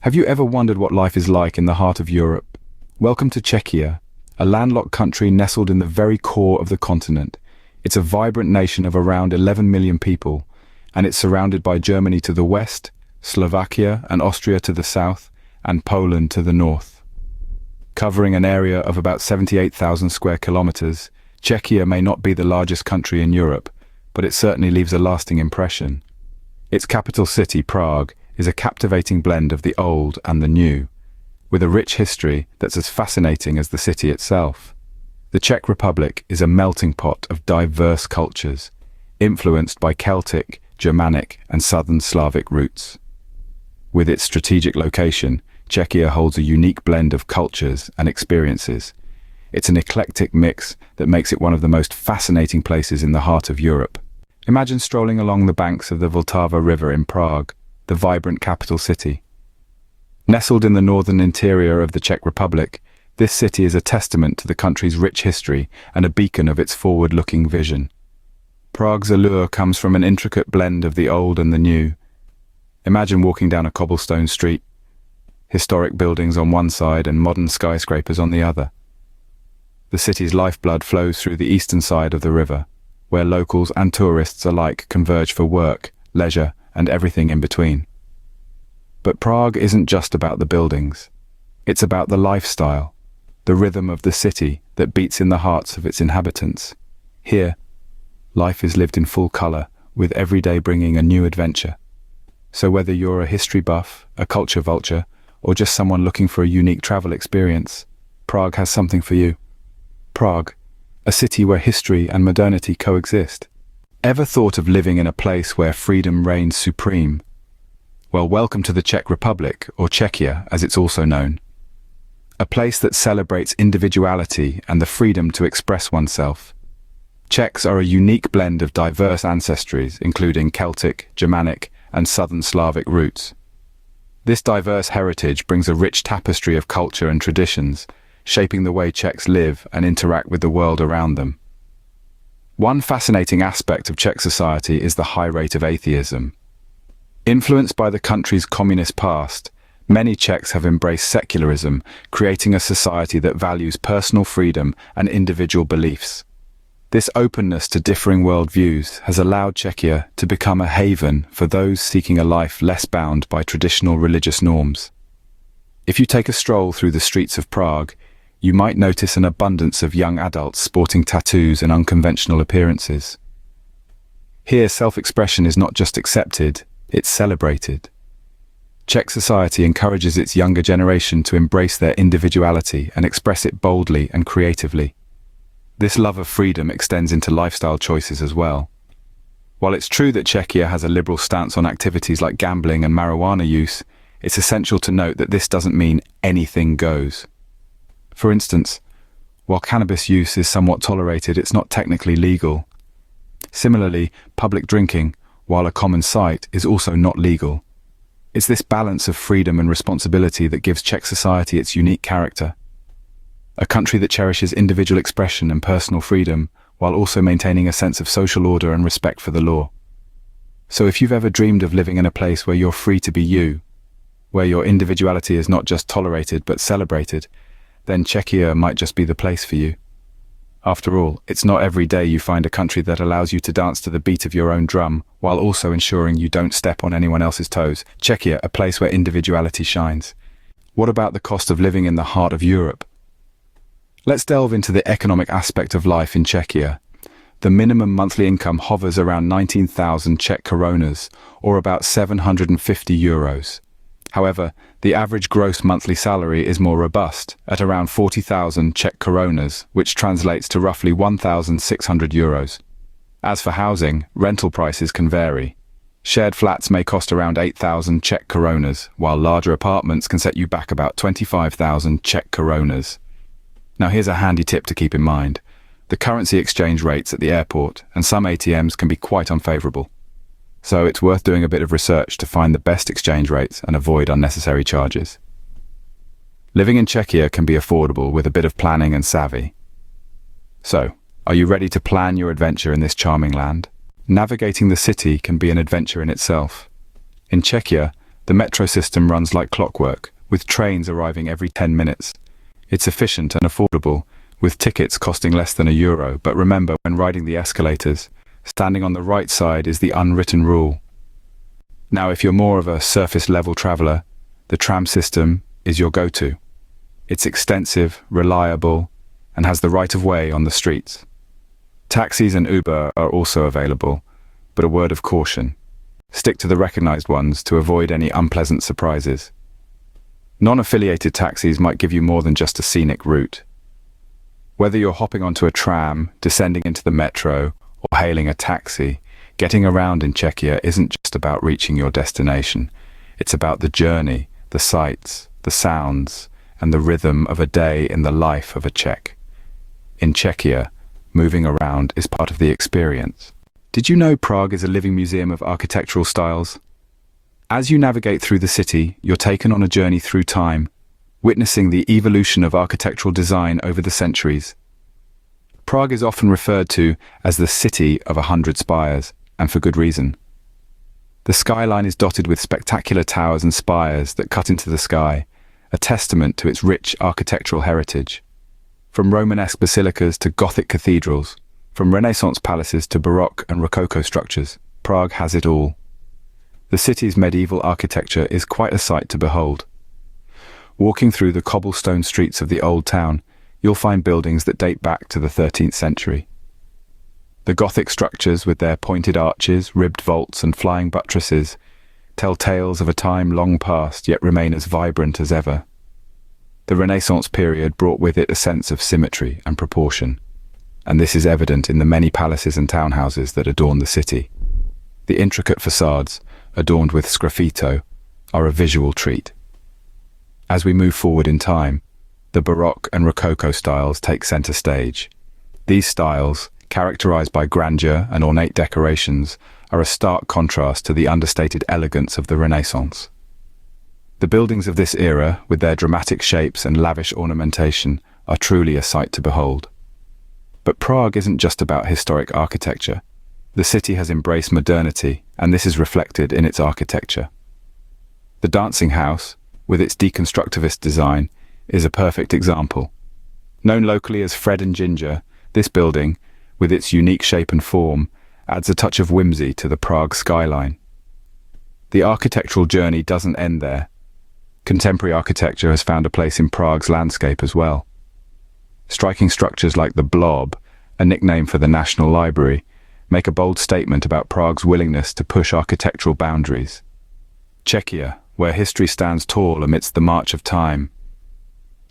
Have you ever wondered what life is like in the heart of Europe? Welcome to Czechia, a landlocked country nestled in the very core of the continent. It's a vibrant nation of around 11 million people, and it's surrounded by Germany to the west, Slovakia and Austria to the south, and Poland to the north. Covering an area of about 78,000 square kilometers, Czechia may not be the largest country in Europe, but it certainly leaves a lasting impression. Its capital city, Prague, is a captivating blend of the old and the new, with a rich history that's as fascinating as the city itself. The Czech Republic is a melting pot of diverse cultures, influenced by Celtic, Germanic, and Southern Slavic roots. With its strategic location, Czechia holds a unique blend of cultures and experiences. It's an eclectic mix that makes it one of the most fascinating places in the heart of Europe. Imagine strolling along the banks of the Vltava River in Prague, the vibrant capital city. Nestled in the northern interior of the Czech Republic, this city is a testament to the country's rich history and a beacon of its forward-looking vision. Prague's allure comes from an intricate blend of the old and the new. Imagine walking down a cobblestone street, historic buildings on one side and modern skyscrapers on the other. The city's lifeblood flows through the eastern side of the river, where locals and tourists alike converge for work, leisure, and everything in between. But Prague isn't just about the buildings. It's about the lifestyle, the rhythm of the city that beats in the hearts of its inhabitants. Here, life is lived in full color, with every day bringing a new adventure. So whether you're a history buff, a culture vulture, or just someone looking for a unique travel experience, Prague has something for you. Prague, a city where history and modernity coexist. Ever thought of living in a place where freedom reigns supreme? Well, welcome to the Czech Republic, or Czechia as it's also known. A place that celebrates individuality and the freedom to express oneself. Czechs are a unique blend of diverse ancestries, including Celtic, Germanic, and Southern Slavic roots. This diverse heritage brings a rich tapestry of culture and traditions, shaping the way Czechs live and interact with the world around them. One fascinating aspect of Czech society is the high rate of atheism. Influenced by the country's communist past, many Czechs have embraced secularism, creating a society that values personal freedom and individual beliefs. This openness to differing worldviews has allowed Czechia to become a haven for those seeking a life less bound by traditional religious norms. If you take a stroll through the streets of Prague, you might notice an abundance of young adults sporting tattoos and unconventional appearances. Here, self-expression is not just accepted, it's celebrated. Czech society encourages its younger generation to embrace their individuality and express it boldly and creatively. This love of freedom extends into lifestyle choices as well. While it's true that Czechia has a liberal stance on activities like gambling and marijuana use, it's essential to note that this doesn't mean anything goes. For instance, while cannabis use is somewhat tolerated, it's not technically legal. Similarly, public drinking, while a common sight, is also not legal. It's this balance of freedom and responsibility that gives Czech society its unique character. A country that cherishes individual expression and personal freedom, while also maintaining a sense of social order and respect for the law. So if you've ever dreamed of living in a place where you're free to be you, where your individuality is not just tolerated but celebrated, then Czechia might just be the place for you. After all, it's not every day you find a country that allows you to dance to the beat of your own drum, while also ensuring you don't step on anyone else's toes. Czechia, a place where individuality shines. What about the cost of living in the heart of Europe? Let's delve into the economic aspect of life in Czechia. The minimum monthly income hovers around 19,000 Czech coronas, or about 750 euros. However, the average gross monthly salary is more robust, at around 40,000 Czech coronas, which translates to roughly 1,600 euros. As for housing, rental prices can vary. Shared flats may cost around 8,000 Czech coronas, while larger apartments can set you back about 25,000 Czech coronas. Now here's a handy tip to keep in mind. The currency exchange rates at the airport and some ATMs can be quite unfavorable. So it's worth doing a bit of research to find the best exchange rates and avoid unnecessary charges. Living in Czechia can be affordable with a bit of planning and savvy. So, are you ready to plan your adventure in this charming land? Navigating the city can be an adventure in itself. In Czechia, The metro system runs like clockwork, with trains arriving every 10 minutes. It's efficient and affordable, with tickets costing less than €1. But remember, when riding the escalators, standing on the right side is the unwritten rule. Now, if you're more of a surface-level traveler, the tram system is your go-to. It's extensive, reliable, and has the right-of-way on the streets. Taxis and Uber are also available, but a word of caution. Stick to the recognized ones to avoid any unpleasant surprises. Non-affiliated taxis might give you more than just a scenic route. Whether you're hopping onto a tram, descending into the metro, or hailing a taxi, getting around in Czechia isn't just about reaching your destination. It's about the journey, the sights, the sounds, and the rhythm of a day in the life of a Czech. In Czechia, moving around is part of the experience. Did you know Prague is a living museum of architectural styles? As you navigate through the city, you're taken on a journey through time, witnessing the evolution of architectural design over the centuries. Prague is often referred to as the city of 100 spires, and for good reason. The skyline is dotted with spectacular towers and spires that cut into the sky, a testament to its rich architectural heritage. From Romanesque basilicas to Gothic cathedrals, from Renaissance palaces to Baroque and Rococo structures, Prague has it all. The city's medieval architecture is quite a sight to behold. Walking through the cobblestone streets of the old town, you'll find buildings that date back to the 13th century. The Gothic structures, with their pointed arches, ribbed vaults and flying buttresses, tell tales of a time long past yet remain as vibrant as ever. The Renaissance period brought with it a sense of symmetry and proportion, and this is evident in the many palaces and townhouses that adorn the city. The intricate facades, adorned with sgraffito, are a visual treat. As we move forward in time, the Baroque and Rococo styles take center stage. These styles, characterized by grandeur and ornate decorations, are a stark contrast to the understated elegance of the Renaissance. The buildings of this era, with their dramatic shapes and lavish ornamentation, are truly a sight to behold. But Prague isn't just about historic architecture. The city has embraced modernity, and this is reflected in its architecture. The Dancing House, with its deconstructivist design, is a perfect example. Known locally as Fred and Ginger, this building, with its unique shape and form, adds a touch of whimsy to the Prague skyline. The architectural journey doesn't end there. Contemporary architecture has found a place in Prague's landscape as well. Striking structures like the Blob, a nickname for the National Library, make a bold statement about Prague's willingness to push architectural boundaries. Czechia, where history stands tall amidst the march of time.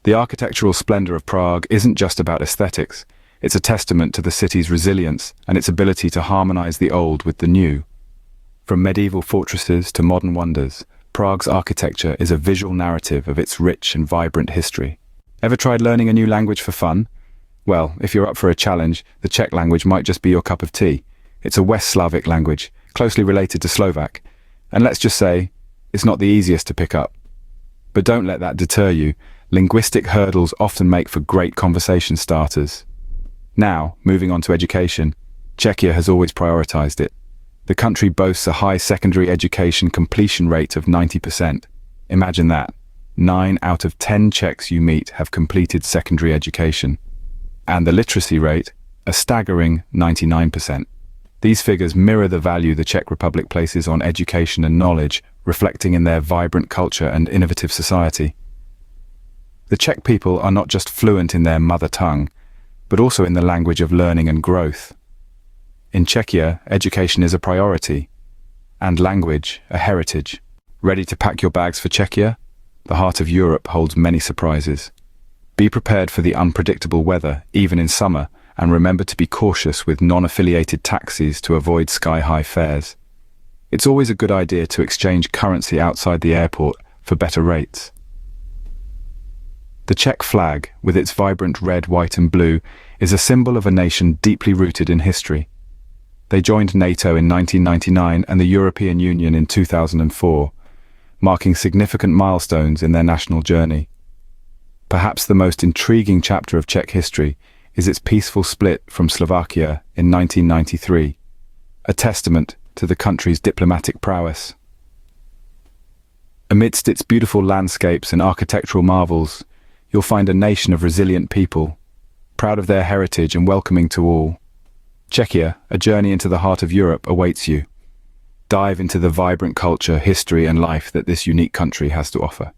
The architectural splendor of Prague isn't just about aesthetics. It's a testament to the city's resilience and its ability to harmonize the old with the new. From medieval fortresses to modern wonders, Prague's architecture is a visual narrative of its rich and vibrant history. Ever tried learning a new language for fun? Well, if you're up for a challenge, the Czech language might just be your cup of tea. It's a West Slavic language, closely related to Slovak, and let's just say, it's not the easiest to pick up. But don't let that deter you. Linguistic hurdles often make for great conversation starters. Now, moving on to education, Czechia has always prioritized it. The country boasts a high secondary education completion rate of 90%. Imagine that. 9 out of 10 Czechs you meet have completed secondary education. And the literacy rate, a staggering 99%. These figures mirror the value the Czech Republic places on education and knowledge, reflecting in their vibrant culture and innovative society. The Czech people are not just fluent in their mother tongue, but also in the language of learning and growth. In Czechia, education is a priority, and language a heritage. Ready to pack your bags for Czechia? The heart of Europe holds many surprises. Be prepared for the unpredictable weather, even in summer, and remember to be cautious with non-affiliated taxis to avoid sky-high fares. It's always a good idea to exchange currency outside the airport for better rates. The Czech flag, with its vibrant red, white and blue, is a symbol of a nation deeply rooted in history. They joined NATO in 1999 and the European Union in 2004, marking significant milestones in their national journey. Perhaps the most intriguing chapter of Czech history is its peaceful split from Slovakia in 1993, a testament to the country's diplomatic prowess. Amidst its beautiful landscapes and architectural marvels, you'll find a nation of resilient people, proud of their heritage and welcoming to all. Czechia, a journey into the heart of Europe, awaits you. Dive into the vibrant culture, history and life that this unique country has to offer.